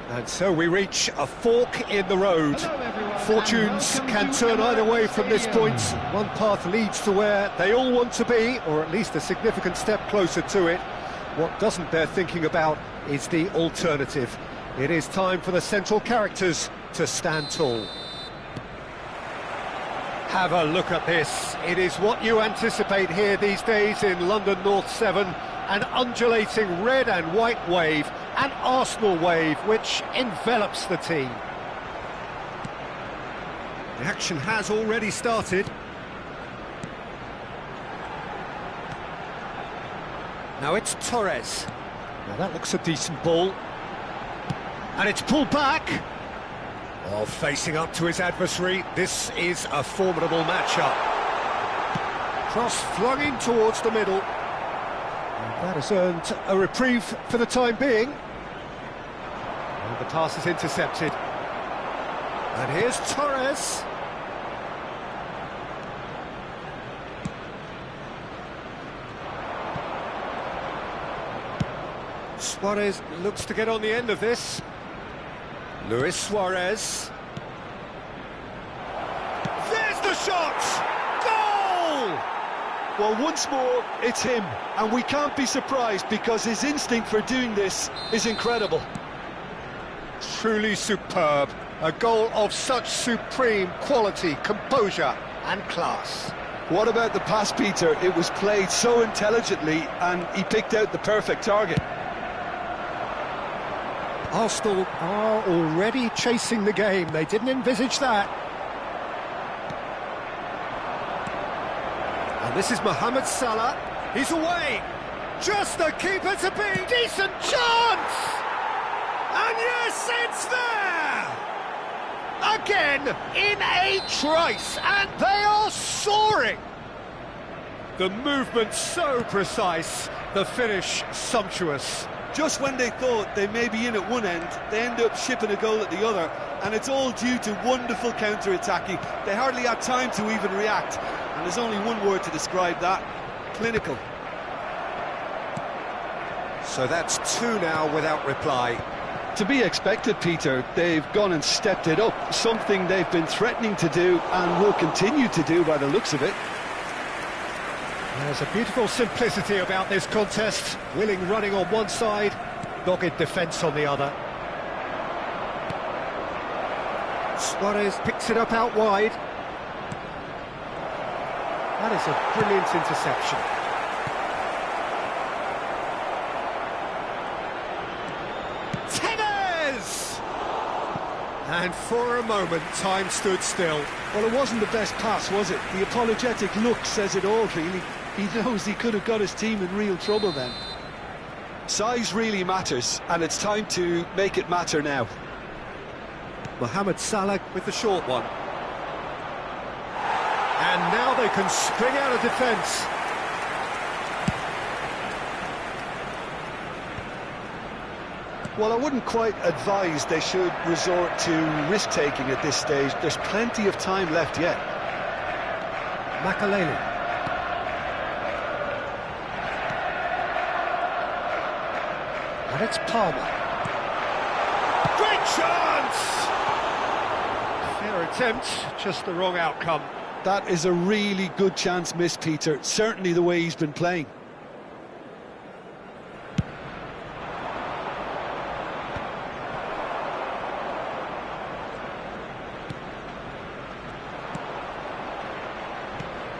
And so we reach a fork in the road. Fortunes can turn either way from this point. One path leads to where they all want to be, or at least a significant step closer to it. What doesn't bear thinking about is the alternative. It is time for the central characters to stand tall. Have a look at this. It is what you anticipate here these days in London North 7. An undulating red and white wave, an Arsenal wave which envelops the team. The action has already started. Now it's Torres. Now that looks a decent ball. And it's pulled back. Oh, facing up to his adversary, this is a formidable matchup. Cross flung in towards the middle. That has earned a reprieve for the time being. And the pass is intercepted. And here's Torres. Suarez looks to get on the end of this. Luis Suarez. There's the shot! Goal! Well, once more, it's him, and we can't be surprised because his instinct for doing this is incredible. Truly superb. A goal of such supreme quality, composure and class. What about the pass, Peter? It was played so intelligently, and he picked out the perfect target. Arsenal are already chasing the game. They didn't envisage that. And this is Mohamed Salah. He's away. Just the keeper to beat. Decent chance! And yes, it's there! Again, in a trice, and they are soaring! The movement so precise, the finish sumptuous. Just when they thought they may be in at one end, they end up shipping a goal at the other, and it's all due to wonderful counter-attacking. They hardly had time to even react, and there's only one word to describe that: clinical. So that's two now without reply. To be expected, Peter. They've gone and stepped it up, something they've been threatening to do and will continue to do by the looks of it. There's a beautiful simplicity about this contest. Willing running on one side, dogged defence on the other. Suarez picks it up out wide. That is a brilliant interception. Tevez! And for a moment, time stood still. Well, it wasn't the best pass, was it? The apologetic look says it all, really. He knows he could have got his team in real trouble then. Size really matters, and it's time to make it matter now. Mohamed Salah with the short one. And now they can spring out of defence. Well, I wouldn't quite advise they should resort to risk-taking at this stage. There's plenty of time left yet. Makaleli. And it's Palmer. Great chance! Fair attempt, just the wrong outcome. That is a really good chance missed, Peter. Certainly the way he's been playing.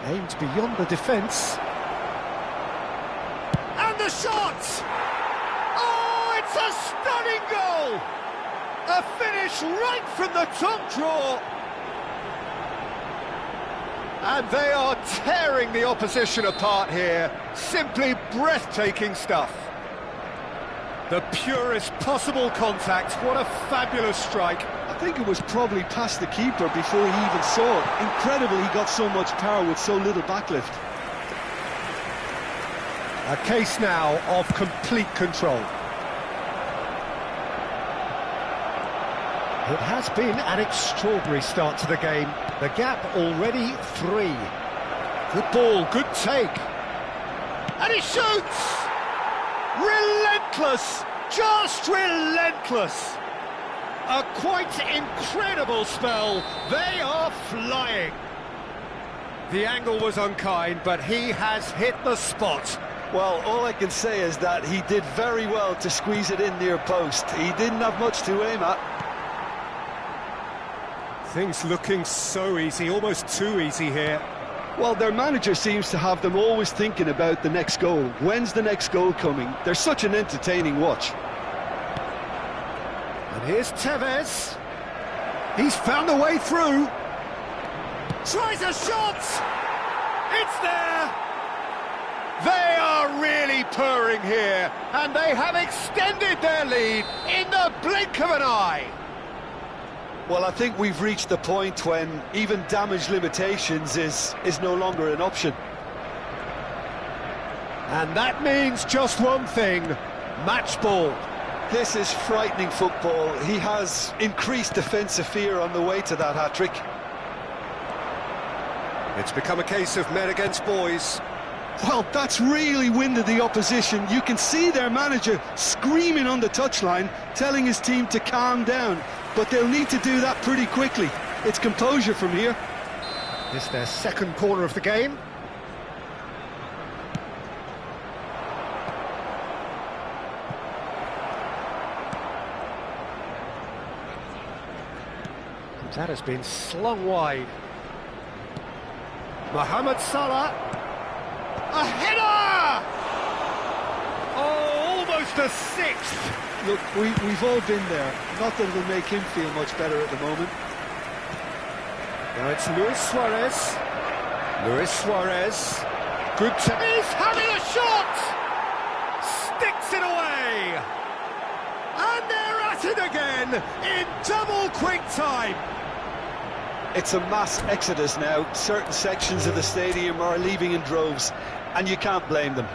Aimed beyond the defence. And the shot! Oh, it's a stunning goal! A finish right from the top draw. And they are tearing the opposition apart here. Simply breathtaking stuff. The purest possible contact. What a fabulous strike. I think it was probably past the keeper before he even saw it. Incredible he got so much power with so little backlift. A case now of complete control. It has been an extraordinary start to the game. The gap already 3. Good ball, good take. And he shoots! Relentless! Just relentless! A quite incredible spell. They are flying. The angle was unkind, but he has hit the spot. Well, all I can say is that he did very well to squeeze it in near post. He didn't have much to aim at. Things looking so easy, almost too easy here. Well, their manager seems to have them always thinking about the next goal. When's the next goal coming? They're such an entertaining watch. And here's Tevez. He's found a way through. Tries a shot! It's there! They are really purring here, and they have extended their lead in the blink of an eye. Well, I think we've reached the point when even damage limitations is no longer an option. And that means just one thing, match ball. This is frightening football. He has increased defensive fear on the way to that hat-trick. It's become a case of men against boys. Well, that's really winded the opposition. You can see their manager screaming on the touchline, telling his team to calm down. But they'll need to do that pretty quickly. It's composure from here. This their second corner of the game. That has been slung wide. Mohamed Salah. A header! Oh, almost a sixth. Look, we've all been there. Not that it'll make him feel much better at the moment. Now it's Luis Suarez. Luis Suarez. Good He's having a shot! Sticks it away! And they're at it again in double quick time. It's a mass exodus now. Certain sections of the stadium are leaving in droves, and you can't blame them.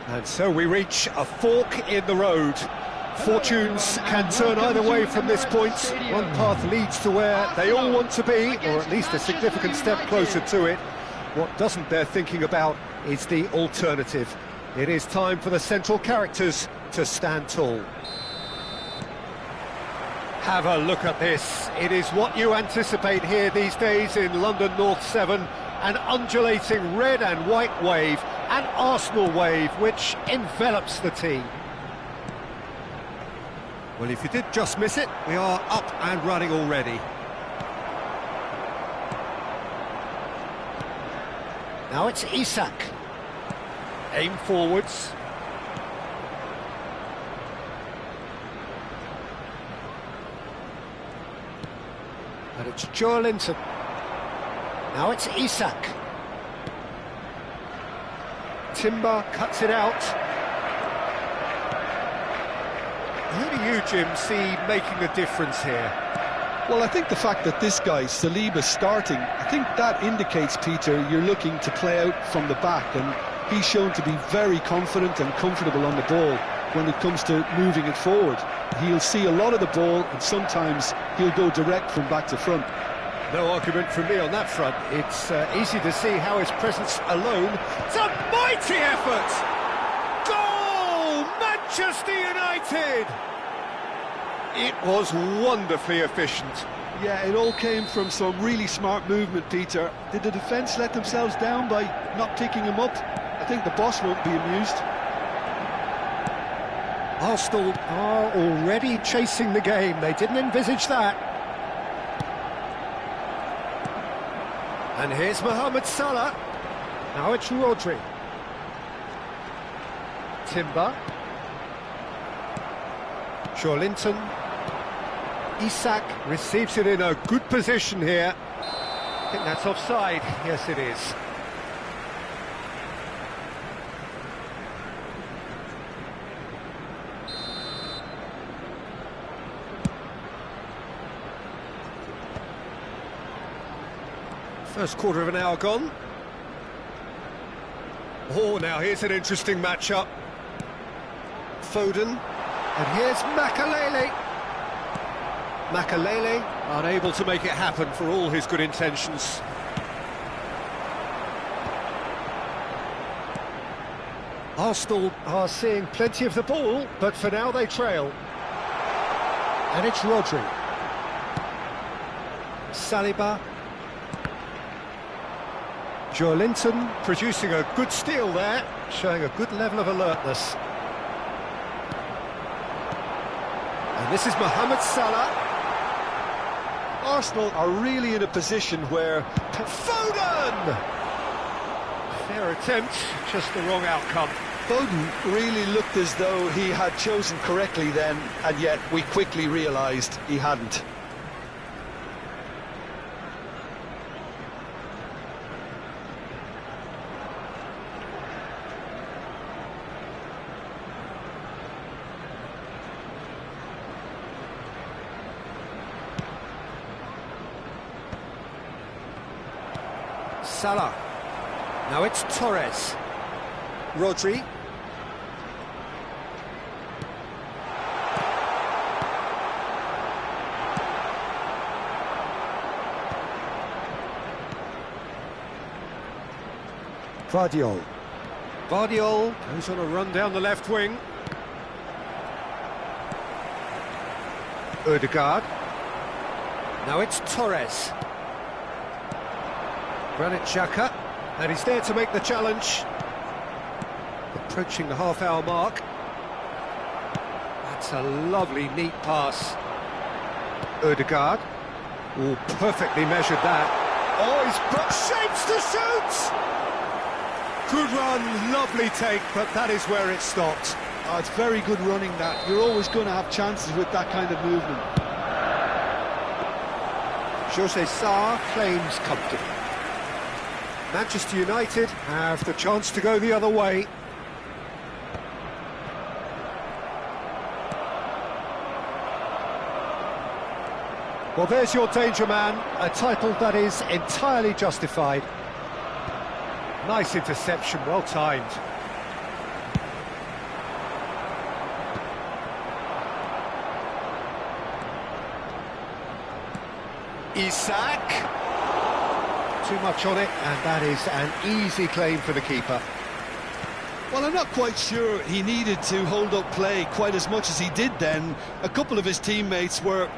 And so we reach a fork in the road. Fortunes can turn either way from this point. One path leads to where they all want to be, or at least a significant step closer to it. What doesn't bear thinking about is the alternative. It is time for the central characters to stand tall. Have a look at this. It is what you anticipate here these days in London North 7. An undulating red and white wave, an Arsenal wave which envelops the team. Well, if you did just miss it, we are up and running already. Now it's Isak. Aim forwards. And it's Joelinton. Now it's Isak. Timber cuts it out. Who do you, Jim, see making a difference here? Well, I think the fact that this guy, Saliba's starting, I think that indicates, Peter, you're looking to play out from the back, and he's shown to be very confident and comfortable on the ball when it comes to moving it forward. He'll see a lot of the ball, and sometimes he'll go direct from back to front. No argument from me on that front. It's easy to see how his presence alone... It's a mighty effort! Goal! Manchester United! It was wonderfully efficient. Yeah, it all came from some really smart movement, Peter. Did the defence let themselves down by not picking him up? I think the boss won't be amused. Arsenal are already chasing the game. They didn't envisage that. And here's Mohamed Salah. Now it's Rodri. Timber. Joelinton. Isak receives it in a good position here. I think that's offside. Yes, it is. First quarter of an hour gone. Oh, now here's an interesting matchup. Foden, and here's Makalele. Makalele unable to make it happen for all his good intentions. Arsenal are seeing plenty of the ball, but for now they trail. And it's Rodri. Saliba. Joelinton producing a good steal there, showing a good level of alertness. And this is Mohamed Salah. Arsenal are really in a position where... Foden! Fair attempt, just the wrong outcome. Foden really looked as though he had chosen correctly then, and yet we quickly realised he hadn't. Salah. Now it's Torres. Rodri. Vardiol. Vardiol goes on a run down the left wing. Ødegaard. Now it's Torres. Granit Xhaka, and he's there to make the challenge. Approaching the half-hour mark. That's a lovely, neat pass. Ødegaard. Oh, perfectly measured that. Oh, he's got shapes to shoot! Good run, lovely take, but that is where it stopped. Oh, it's very good running, that. You're always going to have chances with that kind of movement. José Sarr claims comfortably. Manchester United have the chance to go the other way. Well, there's your danger man, a title that is entirely justified. Nice interception, well timed. Isak. Too much on it, and that is an easy claim for the keeper. Well, I'm not quite sure he needed to hold up play quite as much as he did then. A couple of his teammates were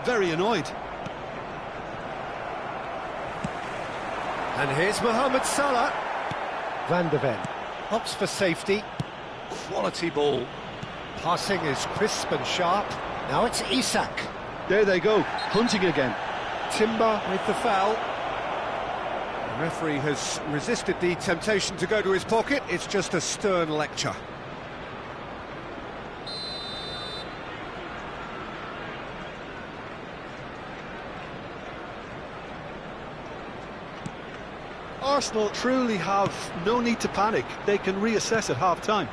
very annoyed. And here's Mohamed Salah. Van de Ven opts for safety. Quality ball. Passing is crisp and sharp. Now it's Isak. There they go, hunting again. Timber with the foul. The referee has resisted the temptation to go to his pocket. It's just a stern lecture. Arsenal truly have no need to panic. They can reassess at half-time.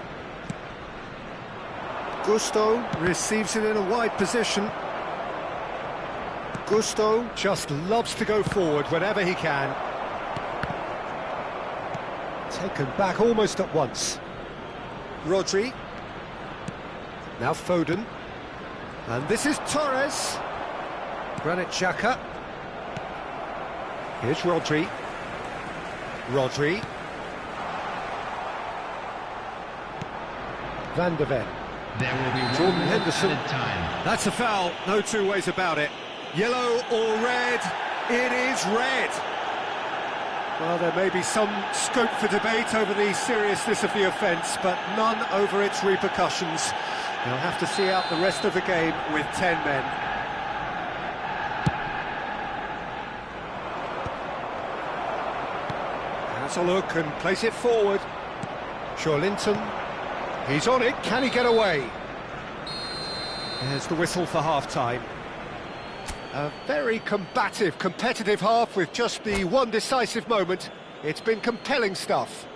Gusto receives it in a wide position. Gusto just loves to go forward whenever he can. Taken back almost at once. Rodri. Now Foden. And this is Torres. Granit Xhaka. Here's Rodri. Rodri. Van de Ven. There will be Jordan Henderson. time. That's a foul, no two ways about it. Yellow or red? It is red. Well, there may be some scope for debate over the seriousness of the offence, but none over its repercussions. They'll have to see out the rest of the game with 10 men. Has a look and plays it forward. Linton. He's on it, can he get away? There's the whistle for half-time. A very combative, competitive half with just the one decisive moment. It's been compelling stuff.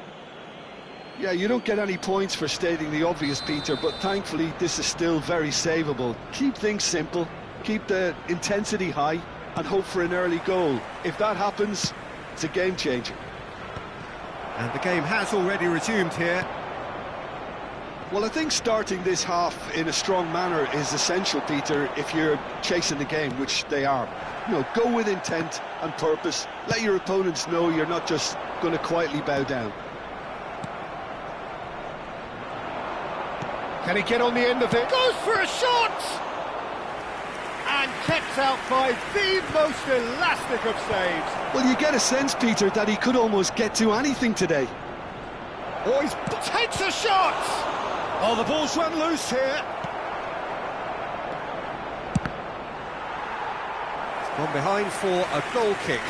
Yeah, you don't get any points for stating the obvious, Peter, but thankfully this is still very savable. Keep things simple, keep the intensity high, and hope for an early goal. If that happens, it's a game-changer. And the game has already resumed here. Well, I think starting this half in a strong manner is essential, Peter, if you're chasing the game, which they are. You know, go with intent and purpose. Let your opponents know you're not just going to quietly bow down. Can he get on the end of it? Goes for a shot! And kept out by the most elastic of saves. Well, you get a sense, Peter, that he could almost get to anything today. Oh, he takes a shot! Oh, the ball's run loose here. It's gone behind for a goal kick.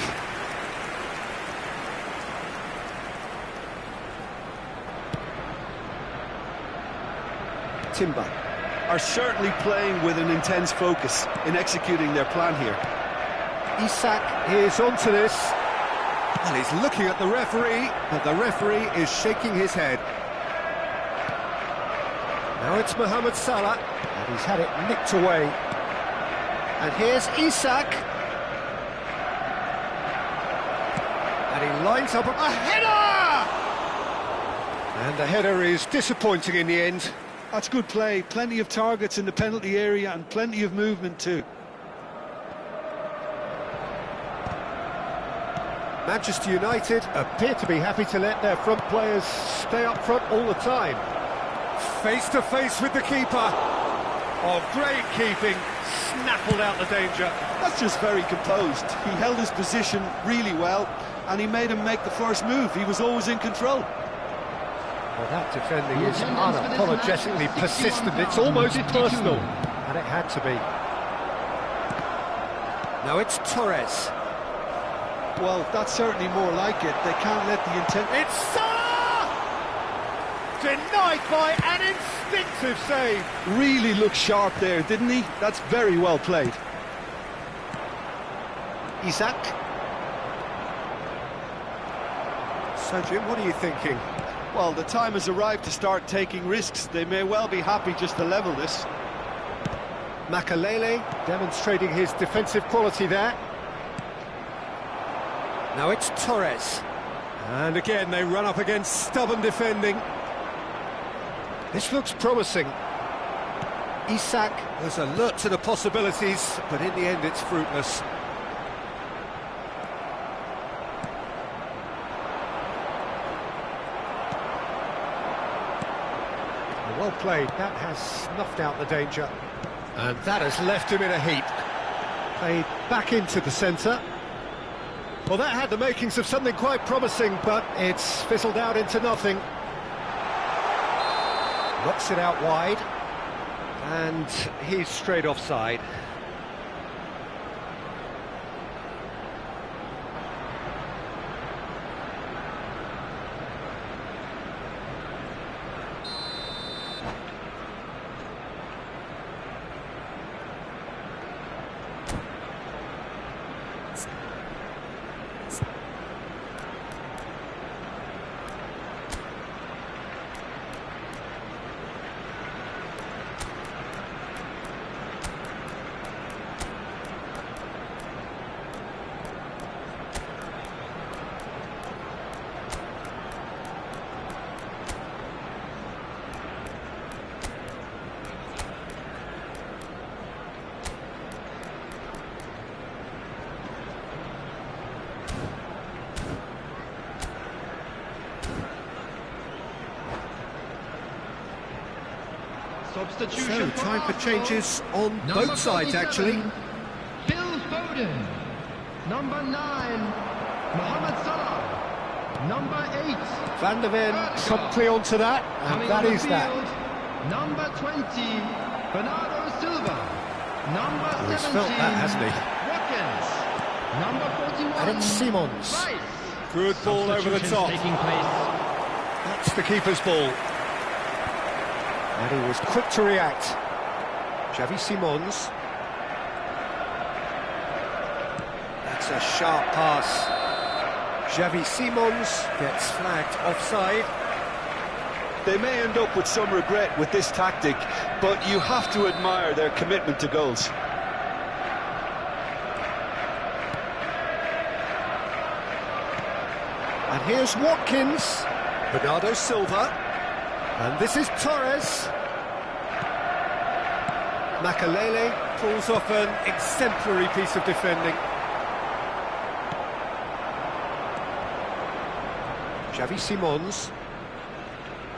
Timber are certainly playing with an intense focus in executing their plan here. Isak is onto this. Well, he's looking at the referee, but the referee is shaking his head. Now it's Mohamed Salah, and he's had it nicked away. And here's Isak. And he lines up a header! And the header is disappointing in the end. That's good play, plenty of targets in the penalty area and plenty of movement too. Manchester United appear to be happy to let their front players stay up front all the time. Face to face with the keeper. Oh, great keeping, snaffled out the danger. That's just very composed. He held his position really well and he made him make the first move. He was always in control. Well, that defending is unapologetically persistent. It's almost personal, and it had to be. Now it's Torres. Well, that's certainly more like it. They can't let the intent... It's Salah! Denied by an instinctive save. Really looked sharp there, didn't he? That's very well played. Isak. So, Jim, what are you thinking? Well, the time has arrived to start taking risks. They may well be happy just to level this. Makalele demonstrating his defensive quality there. Now it's Torres. And again, they run up against stubborn defending. This looks promising. Isak was alert to the possibilities, but in the end it's fruitless. played. That has snuffed out the danger. And that has left him in a heap. Played back into the centre. Well, that had the makings of something quite promising, but it's fizzled out into nothing. Knocks it out wide. And he's straight offside. Substitution So, time for changes on both sides, actually. Phil Foden. Number 9, Mohamed Salah. Number 8, Van der Ven promptly onto that, and that is that. Number 20, Bernardo Silva. Number 17, He's felt that, hasn't he? Watkins. Number 41, And it's Simons. Rice. Good ball over the top. Taking place. That's the keeper's ball. And he was quick to react. Xavi Simons. That's a sharp pass. Xavi Simons gets flagged offside. They may end up with some regret with this tactic, but you have to admire their commitment to goals. And here's Watkins. Bernardo Silva. And this is Torres. Makalele pulls off an exemplary piece of defending. Xavi Simons.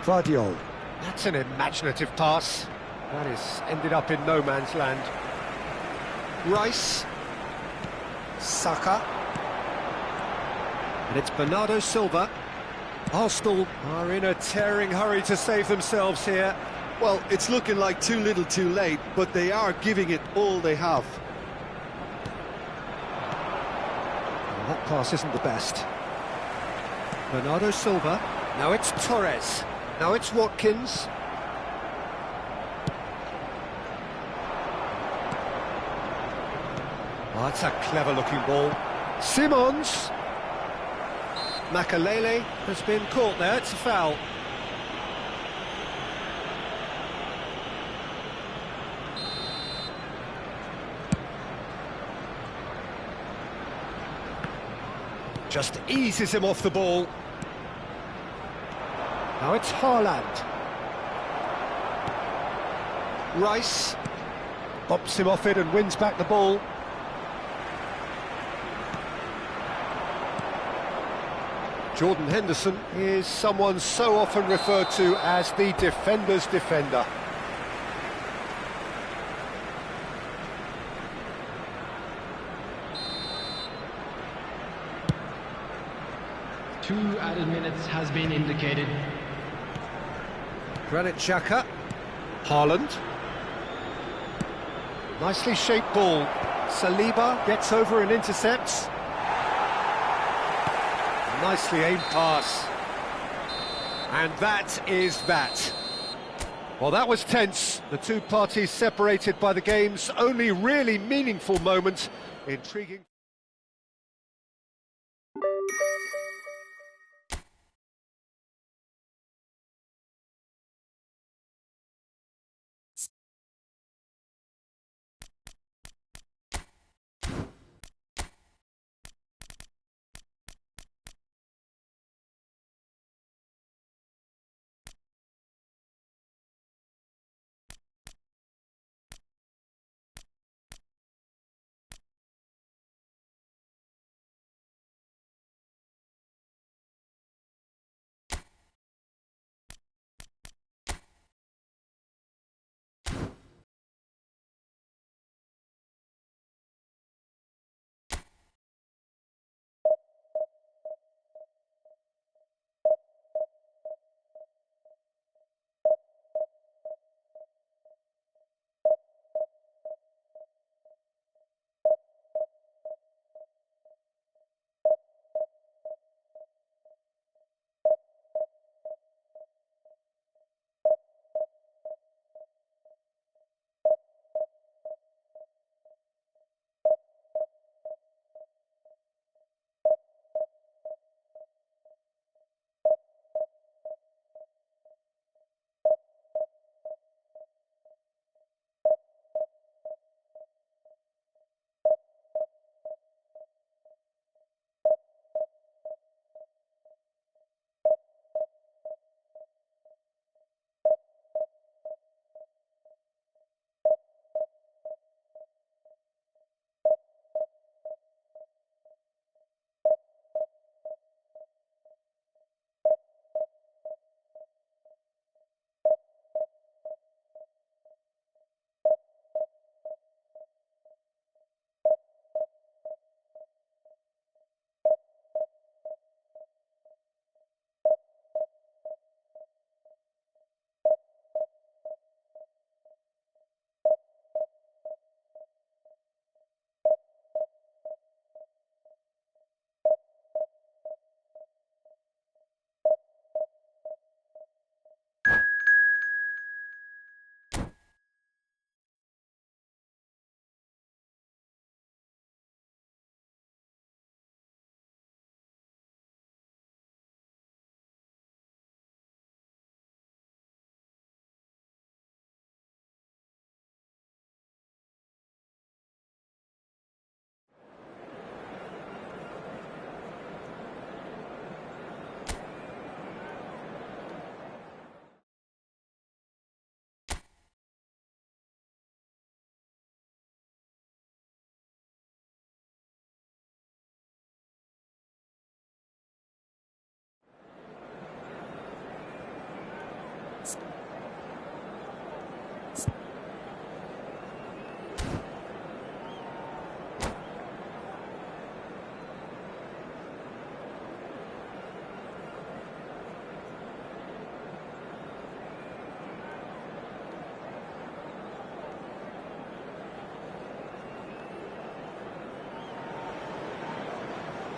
Vardiol. That's an imaginative pass. That is ended up in no man's land. Rice. Saka. And it's Bernardo Silva. Arsenal are in a tearing hurry to save themselves here. Well, it's looking like too little too late, but they are giving it all they have. Well, that pass isn't the best. Bernardo Silva. Now it's Torres. Now it's Watkins. Oh, that's a clever-looking ball. Simons. Makalele has been caught there, it's a foul. Just eases him off the ball. Now it's Haaland. Rice bumps him off it and wins back the ball. Jordan Henderson is someone so often referred to as the defender's defender. Two added minutes has been indicated. Granit Xhaka. Haaland. Nicely shaped ball. Saliba gets over and intercepts. Nicely aimed pass. And that is that. Well, that was tense. The two parties separated by the game's only really meaningful moment. Intriguing.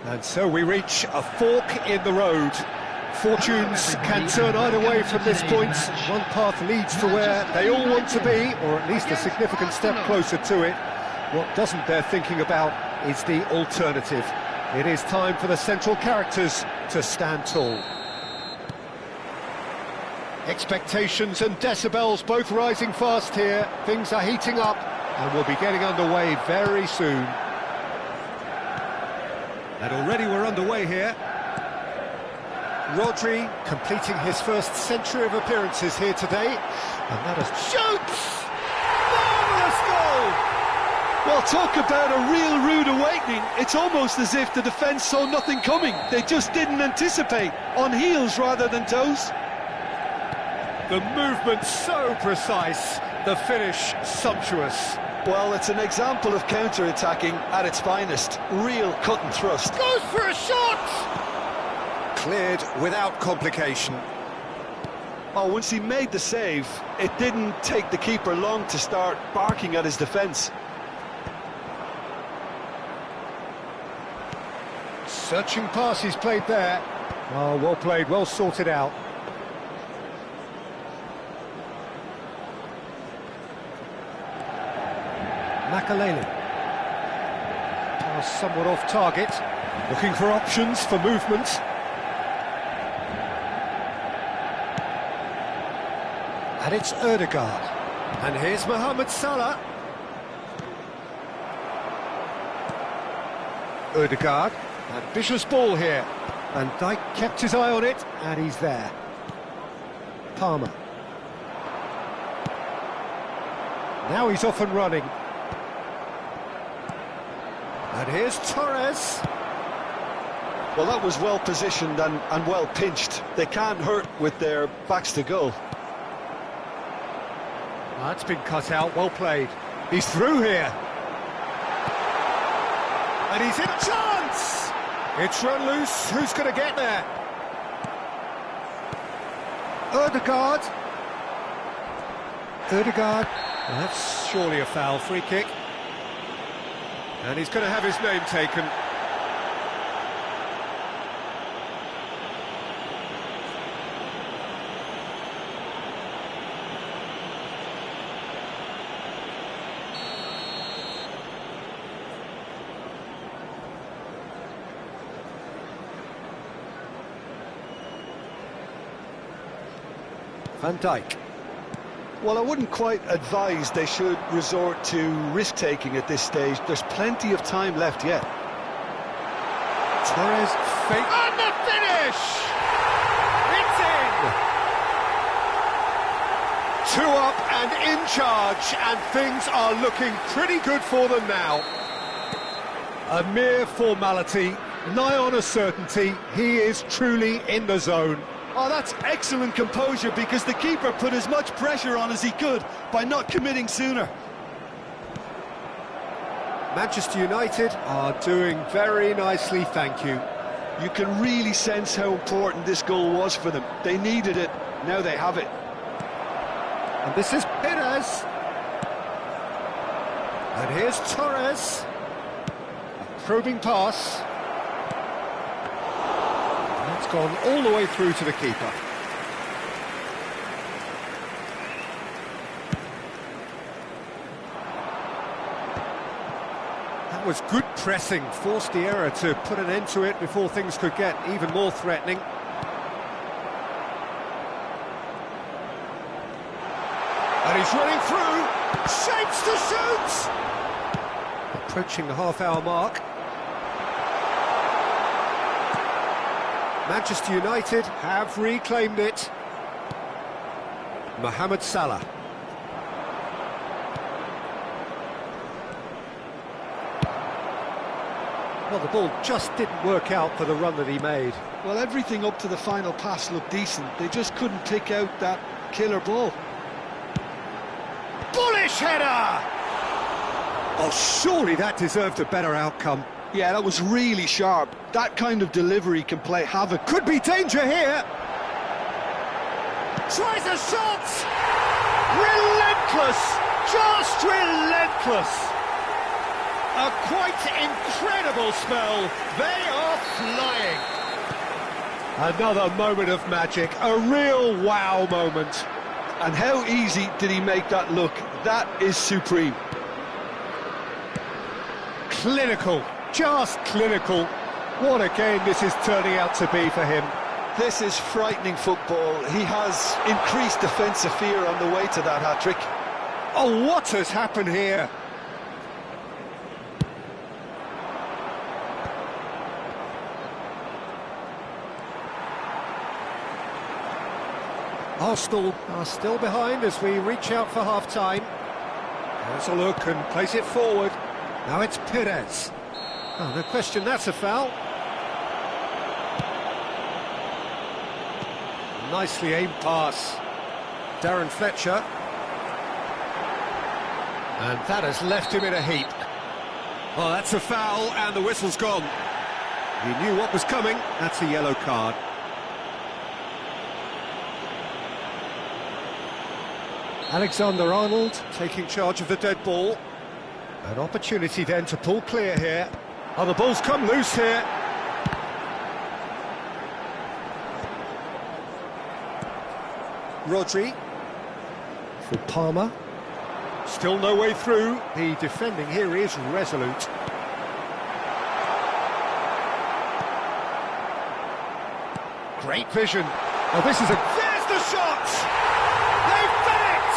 And so we reach a fork in the road. Fortunes can turn either way from this point. One path leads to where they all want to be, or at least a significant step closer to it. What doesn't they're thinking about is the alternative. It is time for the central characters to stand tall. Expectations and decibels both rising fast here. Things are heating up and we'll be getting underway very soon. And already we're underway here. Rodri completing his first century of appearances here today. And that is shoots! Marvellous goal! Well, talk about a real rude awakening. It's almost as if the defence saw nothing coming. They just didn't anticipate. On heels rather than toes. The movement so precise, the finish sumptuous. Well, it's an example of counter-attacking at its finest. Real cut and thrust. Goes for a shot! Cleared without complication. Oh, once he made the save, it didn't take the keeper long to start barking at his defence. Searching pass he's played there. Oh, well played, well sorted out. Makalele. Pass somewhat off target. Looking for options for movement. And it's Ødegaard. And here's Mohamed Salah. Ødegaard. Ambitious ball here. And Dijk kept his eye on it, and he's there. Palmer. Now he's off and running. And here's Torres. Well, that was well positioned and well pinched. They can't hurt with their backs to goal. That's been cut out, well played. He's through here. And he's in chance! It's run loose, who's going to get there? Ødegaard. Ødegaard. Well, that's surely a foul, free kick. And he's going to have his name taken. Van Dijk. Well, I wouldn't quite advise they should resort to risk-taking at this stage. There's plenty of time left yet. Torres fake. And the finish! It's in! 2 up and in charge, and things are looking pretty good for them now. A mere formality, nigh on a certainty. He is truly in the zone. Oh, that's excellent composure, because the keeper put as much pressure on as he could by not committing sooner. Manchester United are doing very nicely, thank you. You can really sense how important this goal was for them. They needed it, now they have it. And this is Perez. And here's Torres. A probing pass. It's gone all the way through to the keeper. That was good pressing, forced the error to put an end to it before things could get even more threatening. And he's running through, shapes to shoot! Approaching the half-hour mark. Manchester United have reclaimed it. Mohamed Salah. Well, the ball just didn't work out for the run that he made. Well, everything up to the final pass looked decent. They just couldn't pick out that killer ball. Bullish header! Oh, surely that deserved a better outcome. Yeah, that was really sharp. That kind of delivery can play havoc. Could be danger here. Tries a shot. Relentless. Just relentless. A quite incredible spell. They are flying. Another moment of magic, a real wow moment. And how easy did he make that look? That is supreme. Clinical, just clinical. What a game this is turning out to be for him. This is frightening football. He has increased defensive fear on the way to that hat-trick. Oh, what has happened here? Arsenal are still behind as we reach out for half-time. There's a look and plays it forward. Now it's Perez. Oh, no question, that's a foul. Nicely aimed pass. Darren Fletcher. And that has left him in a heap. Oh, that's a foul, and the whistle's gone. He knew what was coming. That's a yellow card. Alexander-Arnold taking charge of the dead ball. An opportunity then to pull clear here. Oh, the ball's come loose here. Rodri for Palmer. Still no way through. The defending here is resolute. Great vision. Oh, this is a... There's the shot! They've done it!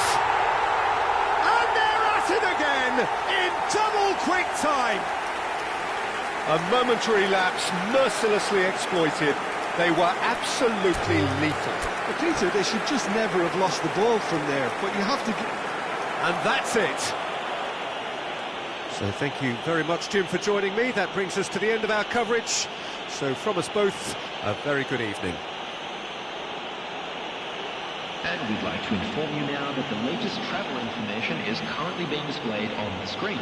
And they're at it again in double quick time. A momentary lapse mercilessly exploited. They were absolutely lethal. But Peter, they should just never have lost the ball from there, but you have to... And that's it. So thank you very much, Jim, for joining me. That brings us to the end of our coverage. So from us both, a very good evening. And we'd like to inform you now that the latest travel information is currently being displayed on the screen.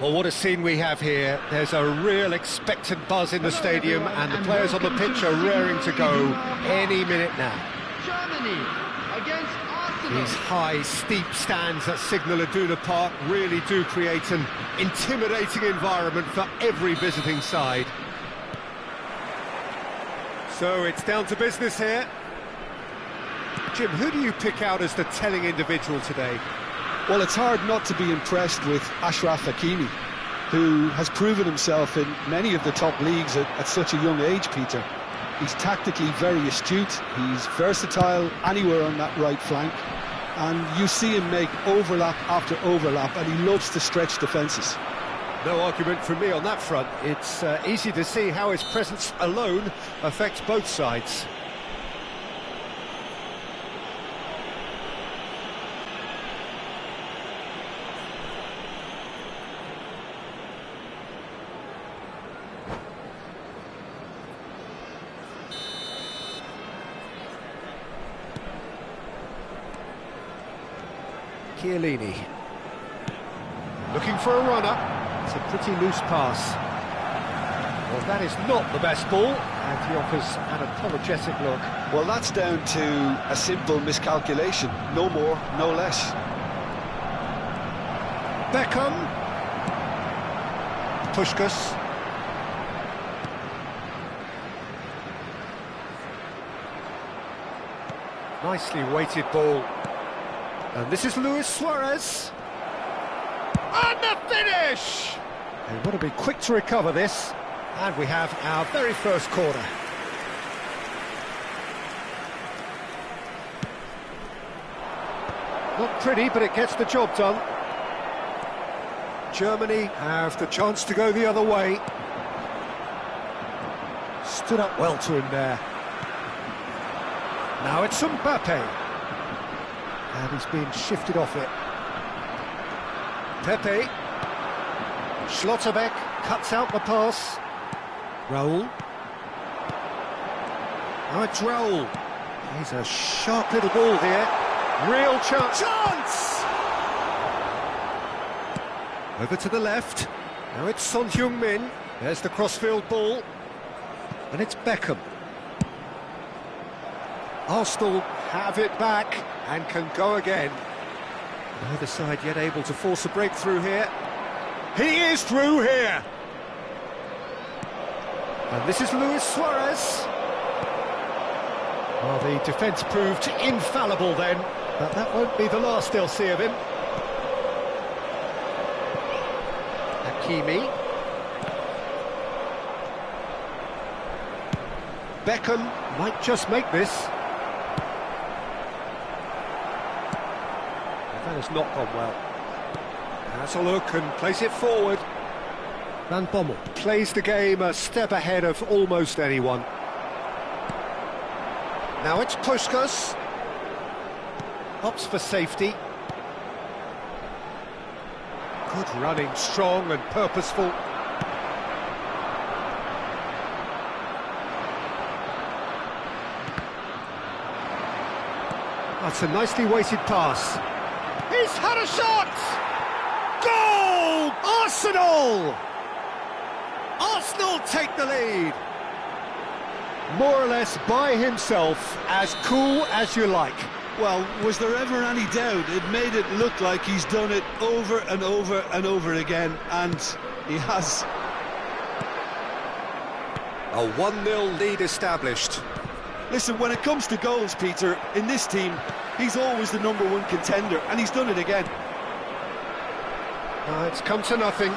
Well, what a scene we have here. There's a real expectant buzz in the stadium, and the players on the pitch are raring to go any minute now. Germany against Arsenal. These high, steep stands at Signal Iduna Park really do create an intimidating environment for every visiting side. So it's down to business here. Jim, who do you pick out as the telling individual today? Well, it's hard not to be impressed with Achraf Hakimi, who has proven himself in many of the top leagues at such a young age, Peter. He's tactically very astute, he's versatile anywhere on that right flank, and you see him make overlap after overlap, and he loves to stretch defences. No argument from me on that front. It's easy to see how his presence alone affects both sides. Chiellini looking for a runner. It's a pretty loose pass. Well, that is not the best ball, and he offers an apologetic look. Well, that's down to a simple miscalculation, no more, no less. Beckham. Puskás. Nicely weighted ball. And this is Luis Suarez. And the finish! They want to be quick to recover this. And we have our very first corner. Not pretty, but it gets the job done. Germany have the chance to go the other way. Stood up well to him there. Now it's Mbappe. And he's being shifted off it. Pepe. Schlotterbeck cuts out the pass. Raul. Now it's Raul. He's a sharp little ball here. Real chance. Chance! Over to the left. Now it's Son Heung-min. There's the crossfield ball. And it's Beckham. Arsenal have it back and can go again. Neither side yet able to force a breakthrough here. He is through here! And this is Luis Suarez. Well, the defence proved infallible then, but that won't be the last they'll see of him. Hakimi. Beckham might just make this. That has not gone well. Has a look and plays it forward. Van Bommel plays the game a step ahead of almost anyone. Now it's Puskás. Opts for safety. Good running, strong and purposeful. That's a nicely weighted pass. He's had a shot! Goal! Arsenal! Arsenal take the lead. More or less by himself, as cool as you like. Well, was there ever any doubt? It made it look like he's done it over and over and over again, and he has. A 1-0 lead established. Listen, when it comes to goals, Peter, in this team, he's always the #1 contender, and he's done it again. It's come to nothing.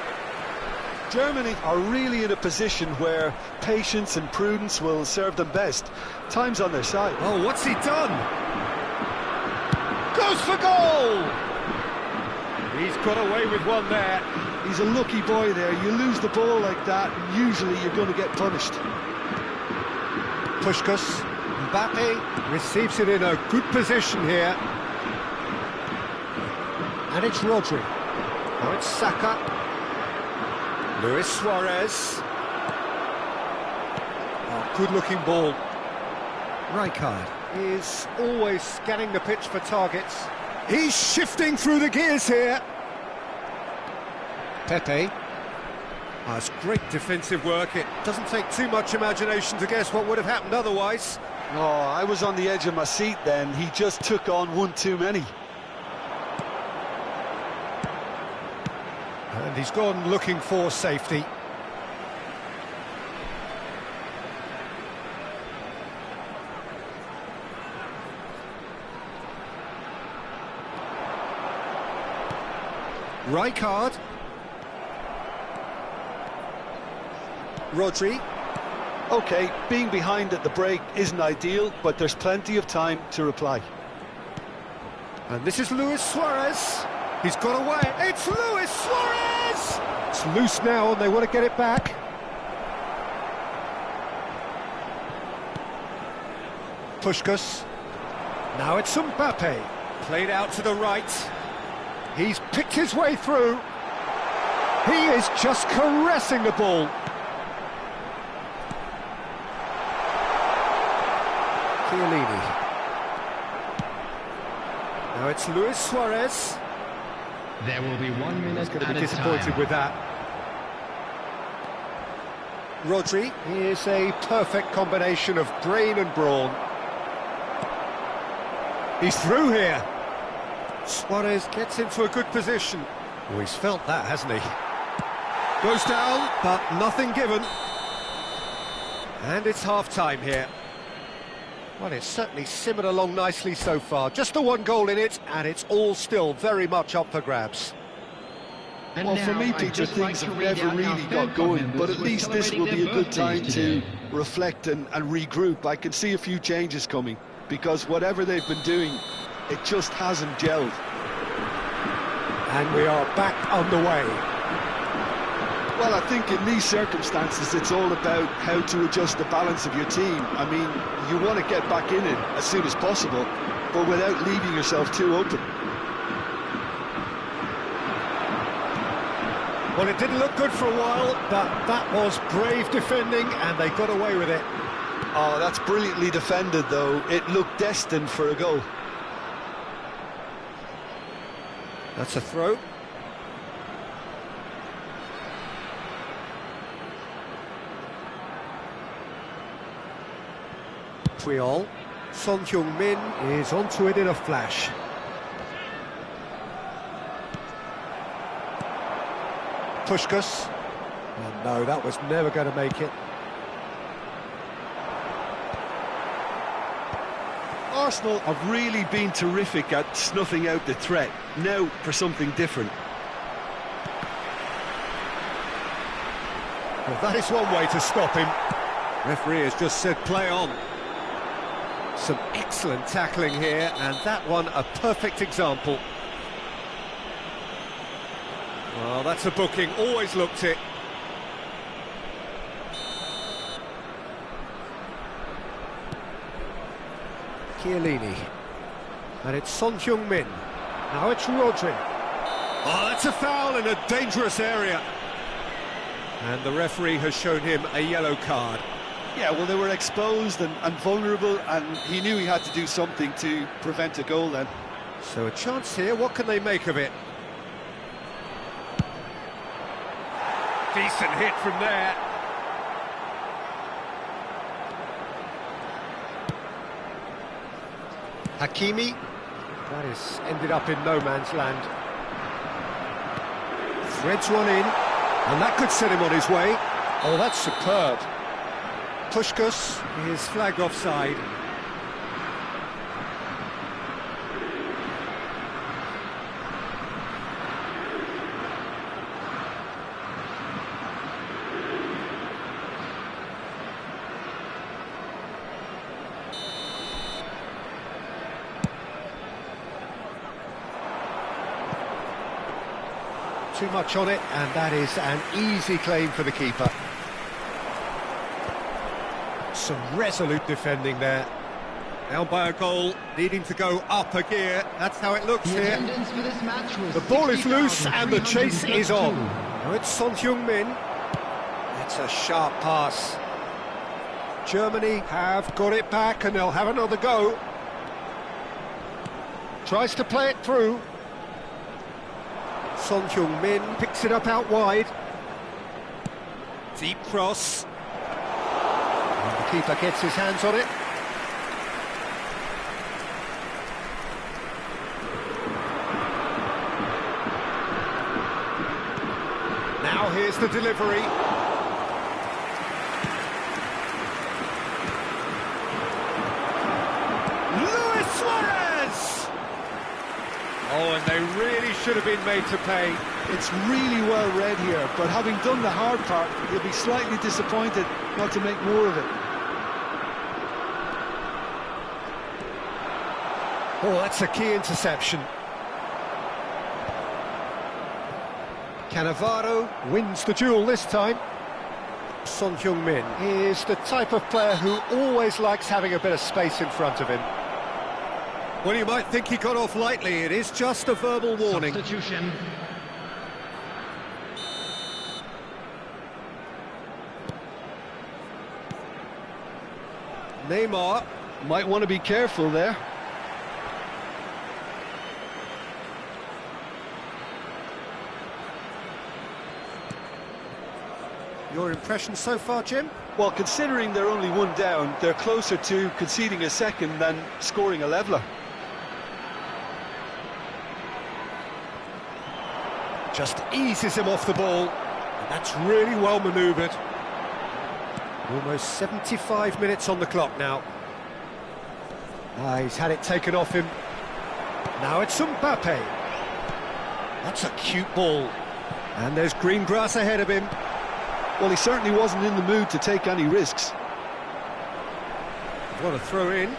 Germany are really in a position where patience and prudence will serve them best. Time's on their side. Oh, what's he done? Goes for goal! He's got away with one there. He's a lucky boy there. You lose the ball like that, and usually you're going to get punished. Puskás. Mbappe receives it in a good position here. And it's Rodri. Now it's Saka. Luis Suarez. Oh, good-looking ball. Rijkaard is always scanning the pitch for targets. He's shifting through the gears here. Pepe. That's great defensive work. It doesn't take too much imagination to guess what would have happened otherwise. Oh, I was on the edge of my seat then. He just took on one too many. And he's gone looking for safety. Rijkaard. Rodri. OK, being behind at the break isn't ideal, but there's plenty of time to reply. And this is Luis Suarez. He's got away. It's Luis Suarez! It's loose now and they want to get it back. Puskás. Now it's Mbappe. Played out to the right. He's picked his way through. He is just caressing the ball. Chiellini. Now it's Luis Suarez. There will be 1 minute. He's going to be disappointed with that. Rodri is a perfect combination of brain and brawn. He's through here. Suarez gets into a good position. Oh, he's felt that, hasn't he? Goes down, but nothing given. And it's half-time here. Well, it's certainly simmered along nicely so far. Just the one goal in it, and it's all still very much up for grabs. Well, for me, Peter, things have never really got going, but at least this will be a good time to reflect and regroup. I can see a few changes coming, because whatever they've been doing, it just hasn't gelled. And we are back underway. Well, I think in these circumstances, it's all about how to adjust the balance of your team. I mean, you want to get back in it as soon as possible, but without leaving yourself too open. Well, it didn't look good for a while, but that was brave defending, and they got away with it. Oh, that's brilliantly defended, though. It looked destined for a goal. That's a throw. Puyol. Son Heung-min is onto it in a flash. Puskás. Oh, no, that was never going to make it. Arsenal have really been terrific at snuffing out the threat. Now for something different. Well, that is one way to stop him. Referee has just said play on. Some excellent tackling here, and that one a perfect example. Well, that's a booking, always looked it. Chiellini. And it's Son Heung-min. Now it's Rodri. Oh, that's a foul in a dangerous area. And the referee has shown him a yellow card. Yeah, well, they were exposed and vulnerable, and he knew he had to do something to prevent a goal then. So a chance here, what can they make of it? Decent hit from there. Hakimi. That is ended up in no man's land. Threads one in, and that could set him on his way. Oh, that's superb. Puskás is flagged offside. Too much on it, and that is an easy claim for the keeper. Some resolute defending there. Down by a goal, needing to go up a gear. That's how it looks here. The ball is loose and the chase is on. Now it's Son Heung-min. It's a sharp pass. Germany have got it back and they'll have another go. Tries to play it through. Son Heung-min picks it up out wide. Deep cross. And the keeper gets his hands on it. Now here's the delivery. Suarez! Oh, and they really should have been made to pay. It's really well read here, but having done the hard part, he'll be slightly disappointed not to make more of it. Oh, that's a key interception. Cannavaro wins the duel this time. Son Heung-min is the type of player who always likes having a bit of space in front of him. Well, you might think he got off lightly. It is just a verbal warning. Substitution. Neymar Might want to be careful there. Your impression so far, Jim? Well, considering they're only one down, they're closer to conceding a second than scoring a leveller. Just eases him off the ball. And that's really well manoeuvred. Almost 75 minutes on the clock now. He's had it taken off him. Now it's Mbappe. That's a cute ball. And there's green grass ahead of him. Well, he certainly wasn't in the mood to take any risks. What a throw in.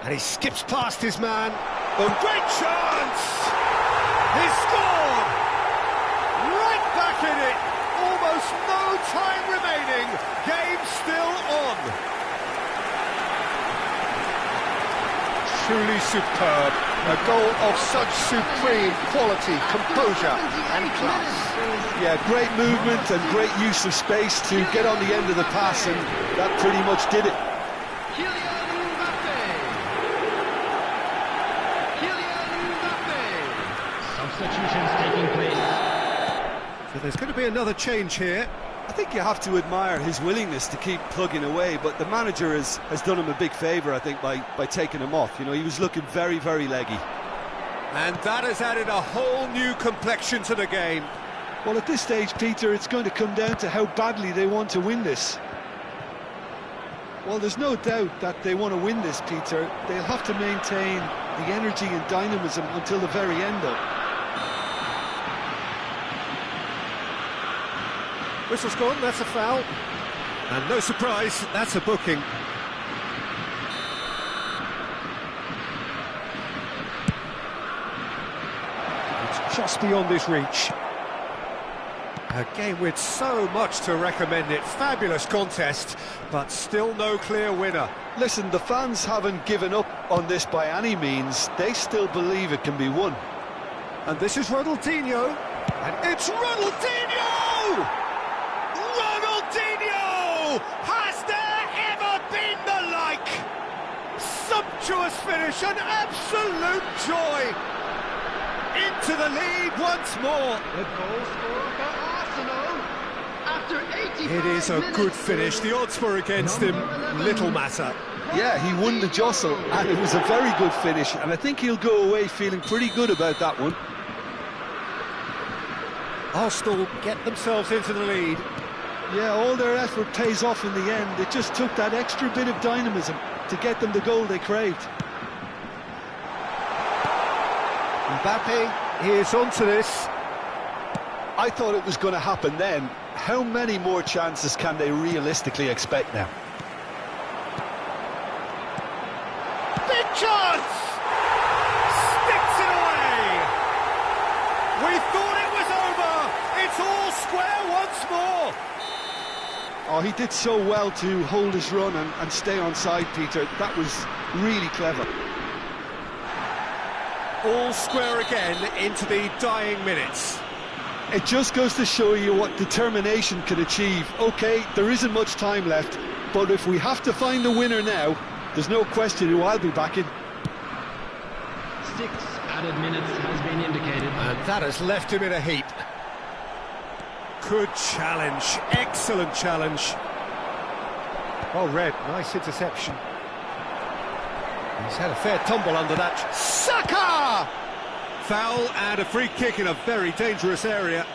And he skips past his man. Oh, great chance! He scored! Right back in it! Almost no time remaining. Game still on. Truly superb. A goal of such supreme quality, composure and class. Yeah, great movement and great use of space to get on the end of the pass, and that pretty much did it. Substitutions taking place. So there's going to be another change here. I think you have to admire his willingness to keep plugging away, but the manager has done him a big favour, I think, by taking him off. You know, he was looking very, very leggy. And that has added a whole new complexion to the game. Well, at this stage, Peter, it's going to come down to how badly they want to win this. Well, there's no doubt that they want to win this, Peter. They'll have to maintain the energy and dynamism until the very end, though. Whistle's gone, that's a foul. And no surprise, that's a booking. It's just beyond his reach. A game with so much to recommend it. Fabulous contest, but still no clear winner. Listen, the fans haven't given up on this by any means. They still believe it can be won. And this is Ronaldinho. And it's Ronaldinho! Ronaldinho! Has there ever been the like? Sumptuous finish, an absolute joy. Into the lead once more. The goal scorer for Arsenal after 85 It is a good finish. The odds were against him. Little matter. Yeah, he won the jostle, and it was a very good finish, and I think he'll go away feeling pretty good about that one. Arsenal get themselves into the lead. Yeah, all their effort pays off in the end. It just took that extra bit of dynamism to get them the goal they craved. Mbappe is onto this. I thought it was going to happen then. How many more chances can they realistically expect now? Big chance! Sticks it away! We thought it was over! It's all square once more! Oh, he did so well to hold his run and stay on side, Peter. That was really clever. All square again into the dying minutes. It just goes to show you what determination can achieve. OK, there isn't much time left, but if we have to find the winner now, there's no question who I'll be backing. 6 added minutes has been indicated. And that has left him in a heap. Good challenge, excellent challenge. Well read, nice interception. He's had a fair tumble under that. Saka! Foul and a free kick in a very dangerous area.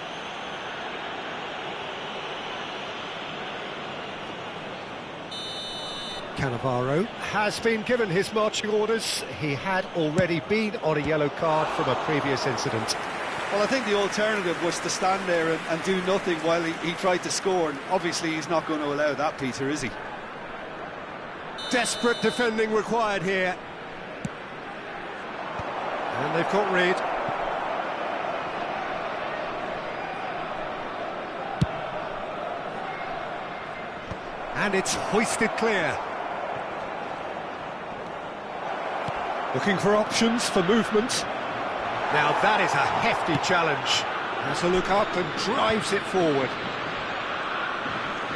Cannavaro has been given his marching orders. He had already been on a yellow card from a previous incident. Well, I think the alternative was to stand there and do nothing while he tried to score, and obviously he's not going to allow that, Peter, is he? Desperate defending required here. And they've caught Reed. And it's hoisted clear. Looking for options for movement. Now that is a hefty challenge. Has a look up and drives it forward.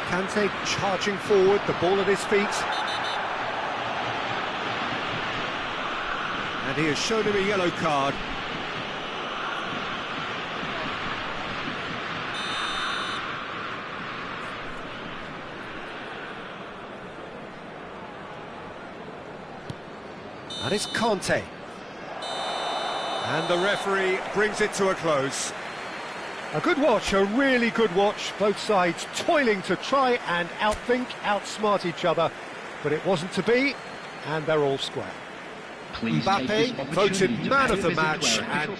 Kante charging forward, the ball at his feet. And he has shown him a yellow card. And it's Kante. And the referee brings it to a close. A good watch, a really good watch. Both sides toiling to try and outthink, outsmart each other. But it wasn't to be, and they're all square. Please Mbappe voted man of the match and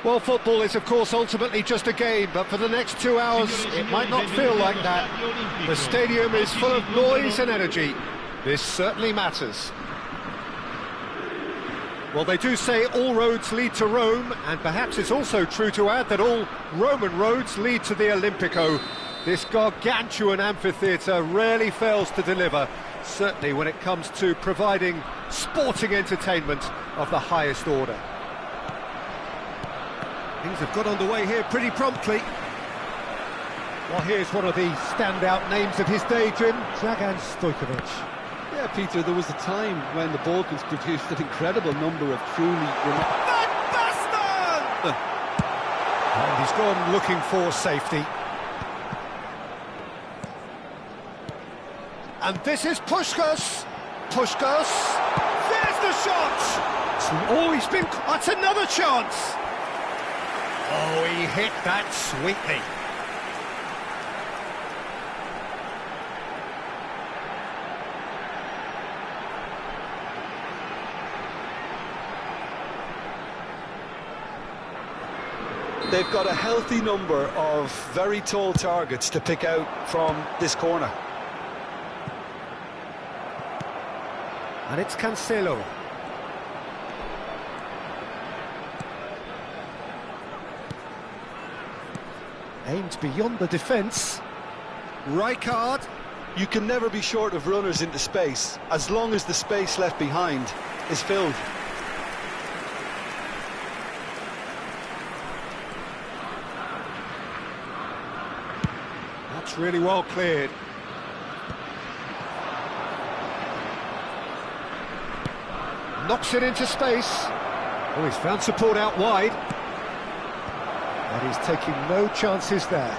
Well, football is, of course, ultimately just a game, but for the next 2 hours, it might not feel like that. The stadium is full of noise and energy. This certainly matters. Well, they do say all roads lead to Rome, and perhaps it's also true to add that all Roman roads lead to the Olimpico. This gargantuan amphitheatre rarely fails to deliver, certainly when it comes to providing sporting entertainment of the highest order. Things have got underway here pretty promptly. Well, here's one of the standout names of his day, Jim, Dragan Stojkovic. Yeah, Peter, there was a time when the Balkans produced an incredible number of truly Van Basten! And he's gone looking for safety. And this is Puskás. Puskás. There's the shot! Oh, he's been... That's another chance! Oh, he hit that sweetly. They've got a healthy number of very tall targets to pick out from this corner. And it's Cancelo. Aimed beyond the defence. Rijkaard. You can never be short of runners into space, as long as the space left behind is filled. That's really well cleared. Knocks it into space. Oh, he's found support out wide. And he's taking no chances there.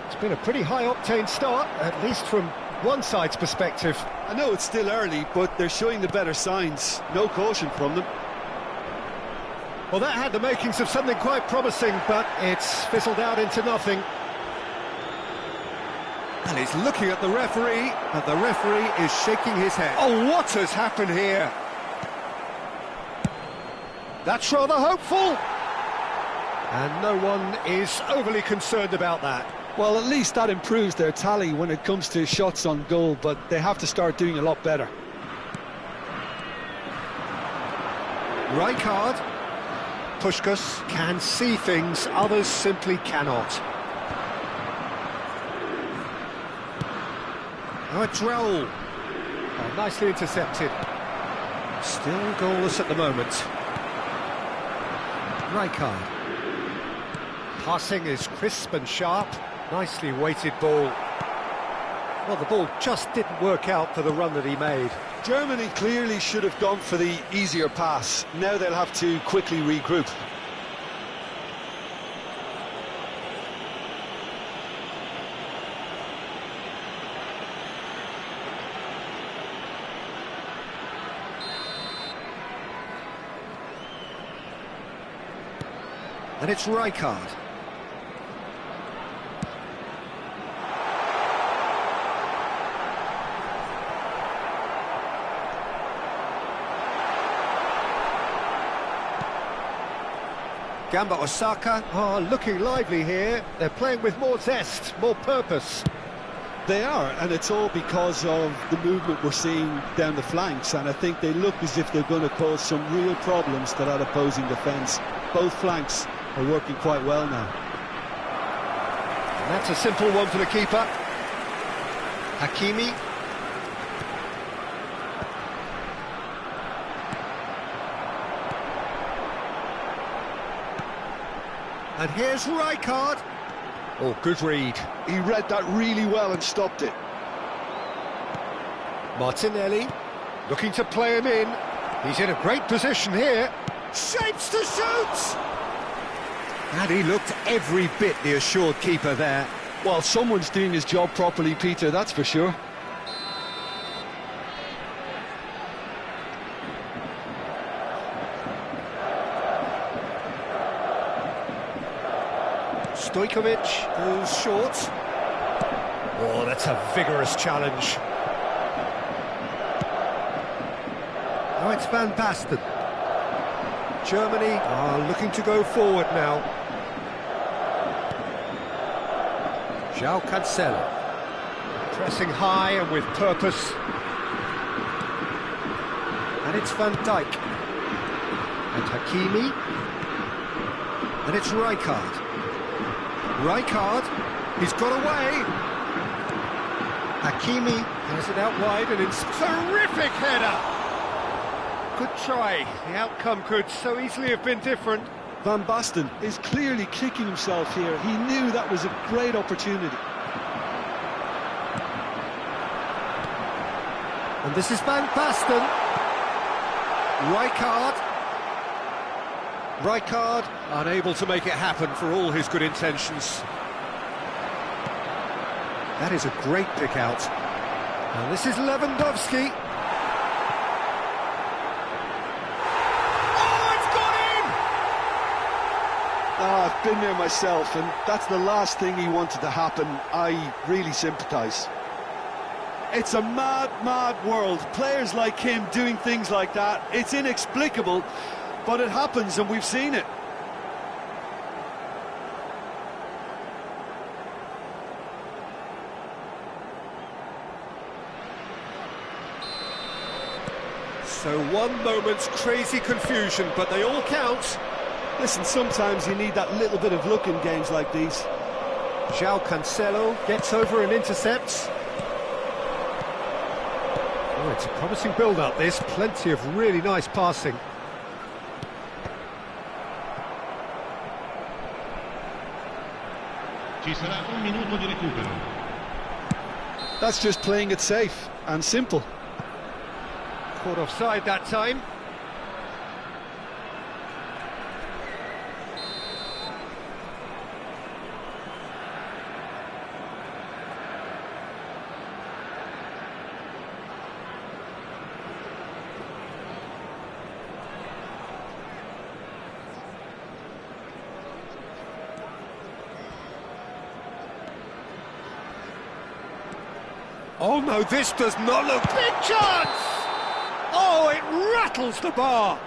It's been a pretty high-octane start, at least from one side's perspective. I know it's still early, but they're showing the better signs. No caution from them. Well, that had the makings of something quite promising, but it's fizzled out into nothing. And he's looking at the referee, but the referee is shaking his head. Oh, what has happened here? That's rather hopeful. And no one is overly concerned about that. Well, at least that improves their tally when it comes to shots on goal, but they have to start doing a lot better. Rijkaard. Puskás can see things others simply cannot. Oh, it's Raul. Oh, nicely intercepted. Still goalless at the moment. Rijkaard. Passing is crisp and sharp. Nicely weighted ball. Well, the ball just didn't work out for the run that he made. Germany clearly should have gone for the easier pass. Now they'll have to quickly regroup. And it's Rijkaard. Gamba Osaka are looking lively here. They're playing with more zest, more purpose. They are, and it's all because of the movement we're seeing down the flanks, and I think they look as if they're going to cause some real problems to that opposing defence. Both flanks are working quite well now. And that's a simple one for the keeper. Hakimi. And here's Rijkaard. Oh, good read. He read that really well and stopped it. Martinelli looking to play him in. He's in a great position here. Shapes to shoot! And he looked every bit the assured keeper there. Well, someone's doing his job properly, Peter, that's for sure. Stojkovic goes short. Oh, that's a vigorous challenge. Now it's Van Basten. Germany are looking to go forward now. João Cancelo. Pressing high and with purpose. And it's Van Dijk. And Hakimi. And it's Rijkaard. Rijkaard, he's got away. Hakimi has it out wide and it's terrific header. Good try. The outcome could so easily have been different. Van Basten is clearly kicking himself here. He knew that was a great opportunity. And this is Van Basten. Rijkaard unable to make it happen for all his good intentions. That is a great pick out. And this is Lewandowski. Oh, it's gone in! Oh, I've been there myself, and that's the last thing he wanted to happen. I really sympathise. It's a mad, mad world. Players like him doing things like that, it's inexplicable, but it happens and we've seen it. So one moment's crazy confusion, but they all count. Listen, sometimes you need that little bit of luck in games like these. João Cancelo gets over and intercepts. Oh, it's a promising build-up, this. Plenty of really nice passing. Ci sarà un minuto di recupero. That's just playing it safe and simple. Caught offside that time. Oh no, this does not look... Big chance! Oh, it rattles the bar!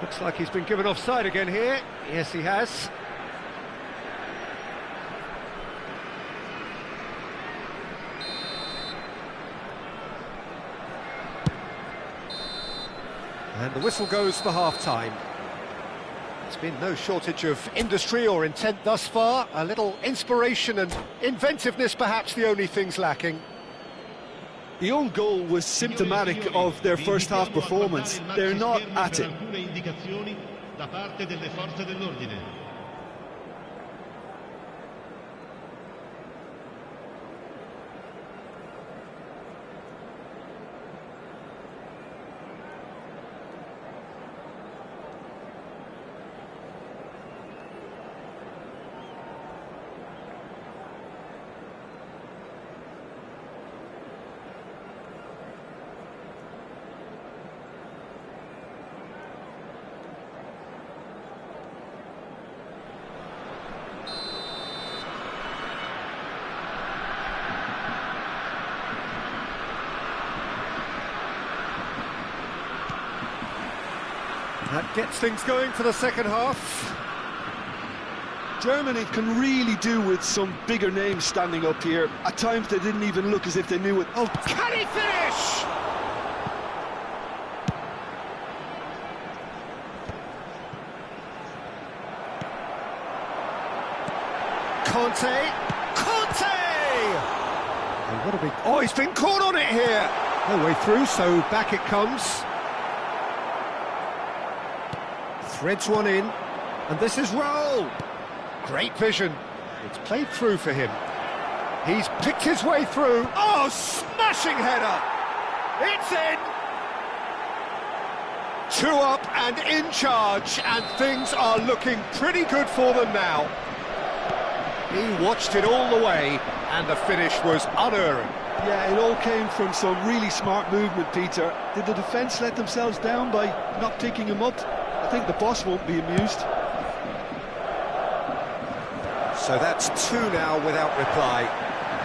Looks like he's been given offside again here. Yes, he has. And the whistle goes for half-time. There's been no shortage of industry or intent thus far. A little inspiration and inventiveness, perhaps the only things lacking. The own goal was symptomatic of their first half performance. They're not at it. That gets things going for the second half. Germany can really do with some bigger names standing up here. At times they didn't even look as if they knew it. Oh, can he finish? Conte! Oh, what a big... Oh, he's been caught on it here! No way through, so back it comes. Threads one in, and this is Raul. Great vision. It's played through for him. He's picked his way through. Oh, smashing header! It's in! 2 up and in charge, and things are looking pretty good for them now. He watched it all the way, and the finish was unerring. Yeah, it all came from some really smart movement, Peter. Did the defence let themselves down by not picking him up? I think the boss won't be amused. So that's 2 now without reply.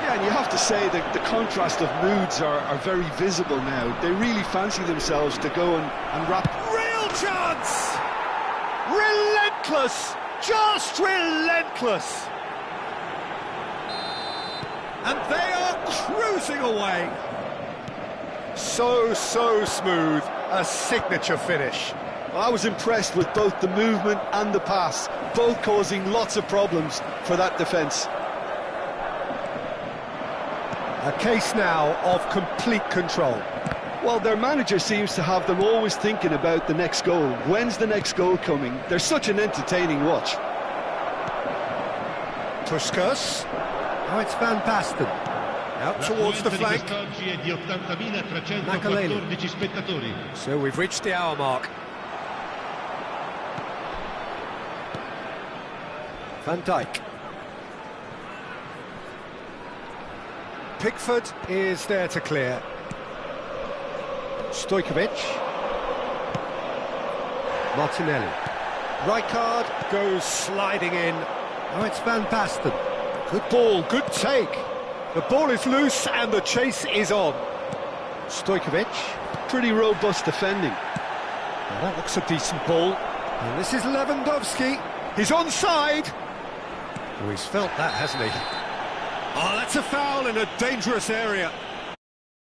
Yeah, and you have to say that the contrast of moods are very visible now. They really fancy themselves to go and wrap. Real chance! Relentless! Just relentless! And they are cruising away. So smooth. A signature finish. Well, I was impressed with both the movement and the pass, both causing lots of problems for that defence. A case now of complete control. Well, their manager seems to have them always thinking about the next goal. When's the next goal coming? They're such an entertaining watch. Puskas. Now it's Van Basten. Out towards the flank. spettatori. So we've reached the hour mark. Van Dijk. Pickford is there to clear. Stojkovic. Martinelli. Rijkaard goes sliding in. Now it's Van Basten. Good ball, good take. The ball is loose and the chase is on. Stojkovic. Pretty robust defending. Now that looks a decent ball. And this is Lewandowski. He's onside. Oh, he's felt that, hasn't he? Oh, that's a foul in a dangerous area.